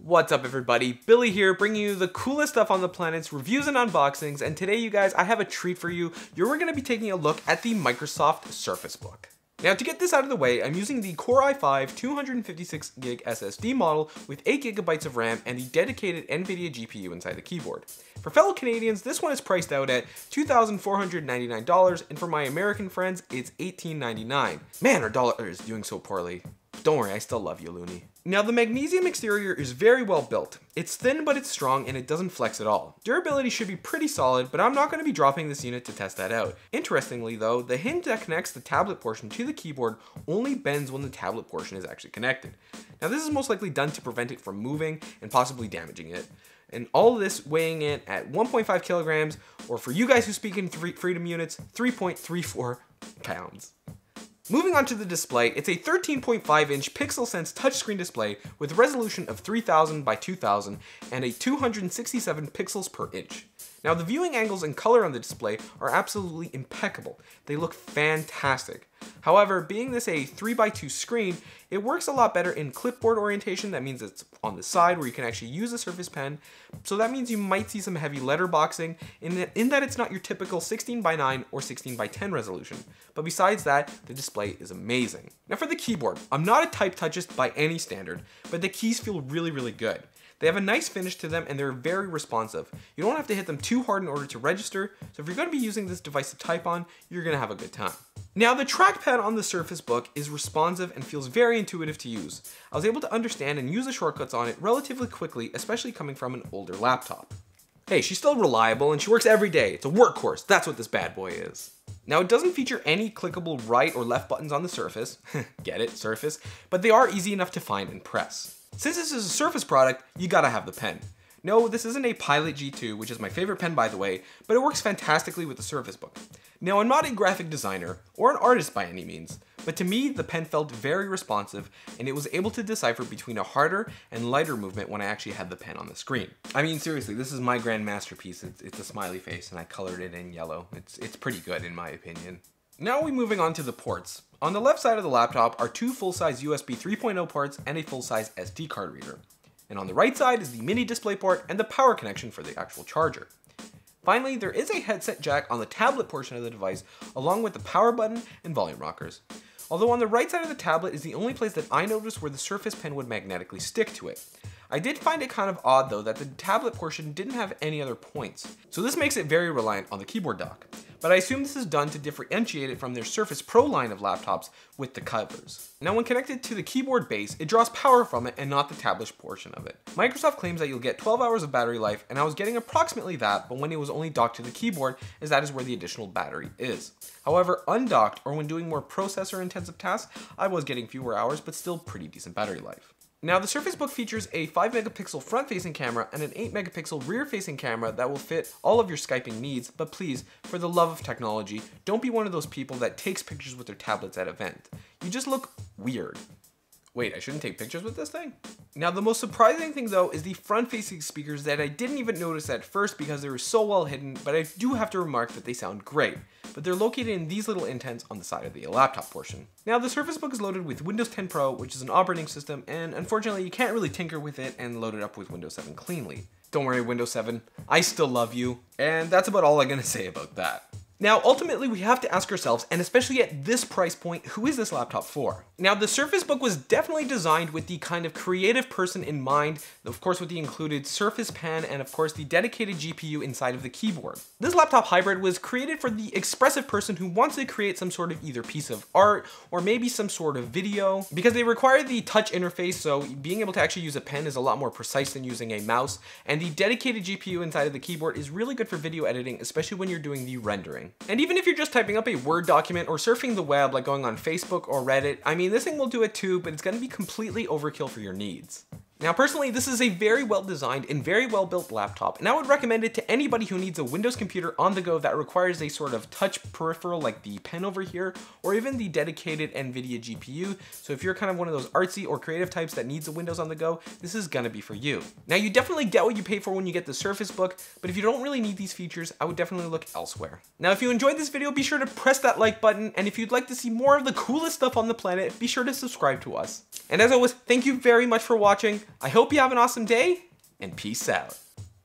What's up everybody, Billy here, bringing you the coolest stuff on the planet's reviews and unboxings, and today you guys, I have a treat for you. You're going to be taking a look at the Microsoft Surface Book. Now to get this out of the way, I'm using the Core i5 256GB SSD model with 8GB of RAM and the dedicated NVIDIA GPU inside the keyboard. For fellow Canadians, this one is priced out at $2,499, and for my American friends, it's $1,899. Man, our dollar is doing so poorly. Don't worry, I still love you, Looney. Now the magnesium exterior is very well built. It's thin but it's strong and it doesn't flex at all. Durability should be pretty solid, but I'm not going to be dropping this unit to test that out. Interestingly though, the hinge that connects the tablet portion to the keyboard only bends when the tablet portion is actually connected. Now this is most likely done to prevent it from moving and possibly damaging it. And all of this weighing in at 1.5 kilograms, or for you guys who speak in freedom units, 3.34 pounds. Moving on to the display, it's a 13.5-inch PixelSense touchscreen display with a resolution of 3000 by 2000 and a 267 pixels per inch. Now the viewing angles and color on the display are absolutely impeccable. They look fantastic. However, being this a 3x2 screen, it works a lot better in clipboard orientation. That means it's on the side where you can actually use a Surface Pen. So that means you might see some heavy letterboxing in that it's not your typical 16:9 or 16:10 resolution. But besides that, the display is amazing. Now for the keyboard, I'm not a type touchist by any standard, but the keys feel really good. They have a nice finish to them and they're very responsive. You don't have to hit them too hard in order to register, so if you're going to be using this device to type on, you're going to have a good time. Now the trackpad on the Surface Book is responsive and feels very intuitive to use. I was able to understand and use the shortcuts on it relatively quickly, especially coming from an older laptop. Hey, she's still reliable and she works every day. It's a workhorse, that's what this bad boy is. Now it doesn't feature any clickable right or left buttons on the Surface, get it, Surface, but they are easy enough to find and press. Since this is a Surface product, you gotta have the pen. No, this isn't a Pilot G2, which is my favorite pen by the way, but it works fantastically with the Surface Book. Now I'm not a graphic designer or an artist by any means, but to me the pen felt very responsive and it was able to decipher between a harder and lighter movement when I actually had the pen on the screen. I mean seriously, this is my grand masterpiece. It's a smiley face and I colored it in yellow. It's pretty good in my opinion. Now we're moving on to the ports. On the left side of the laptop are two full-size USB 3.0 ports and a full-size SD card reader. And on the right side is the mini display port and the power connection for the actual charger. Finally, there is a headset jack on the tablet portion of the device, along with the power button and volume rockers. Although on the right side of the tablet is the only place that I noticed where the Surface Pen would magnetically stick to it. I did find it kind of odd though that the tablet portion didn't have any other points, so this makes it very reliant on the keyboard dock. But I assume this is done to differentiate it from their Surface Pro line of laptops with the covers. Now when connected to the keyboard base, it draws power from it and not the tablet portion of it. Microsoft claims that you'll get 12 hours of battery life, and I was getting approximately that, but when it was only docked to the keyboard, as that is where the additional battery is. However, undocked or when doing more processor intensive tasks, I was getting fewer hours, but still pretty decent battery life. Now the Surface Book features a 5-megapixel front-facing camera and an 8-megapixel rear-facing camera that will fit all of your Skyping needs, but please, for the love of technology, don't be one of those people that takes pictures with their tablets at event. You just look weird. Wait, I shouldn't take pictures with this thing? Now the most surprising thing though is the front-facing speakers that I didn't even notice at first because they were so well hidden, but I do have to remark that they sound great. But they're located in these little indents on the side of the laptop portion. Now the Surface Book is loaded with Windows 10 Pro, which is an operating system, and unfortunately you can't really tinker with it and load it up with Windows 7 cleanly. Don't worry Windows 7, I still love you, and that's about all I'm gonna say about that. Now, ultimately, we have to ask ourselves, and especially at this price point, who is this laptop for? Now, the Surface Book was definitely designed with the kind of creative person in mind, of course with the included Surface Pen and of course the dedicated GPU inside of the keyboard. This laptop hybrid was created for the expressive person who wants to create some sort of either piece of art or maybe some sort of video, because they require the touch interface, so being able to actually use a pen is a lot more precise than using a mouse, and the dedicated GPU inside of the keyboard is really good for video editing, especially when you're doing the rendering. And even if you're just typing up a Word document or surfing the web like going on Facebook or Reddit, I mean this thing will do it too, but it's going to be completely overkill for your needs. Now personally, this is a very well designed and very well built laptop, and I would recommend it to anybody who needs a Windows computer on the go that requires a sort of touch peripheral like the pen over here, or even the dedicated NVIDIA GPU. So if you're kind of one of those artsy or creative types that needs a Windows on the go, this is gonna be for you. Now you definitely get what you pay for when you get the Surface Book, but if you don't really need these features, I would definitely look elsewhere. Now if you enjoyed this video, be sure to press that like button, and if you'd like to see more of the coolest stuff on the planet, be sure to subscribe to us. And as always, thank you very much for watching. I hope you have an awesome day, and peace out.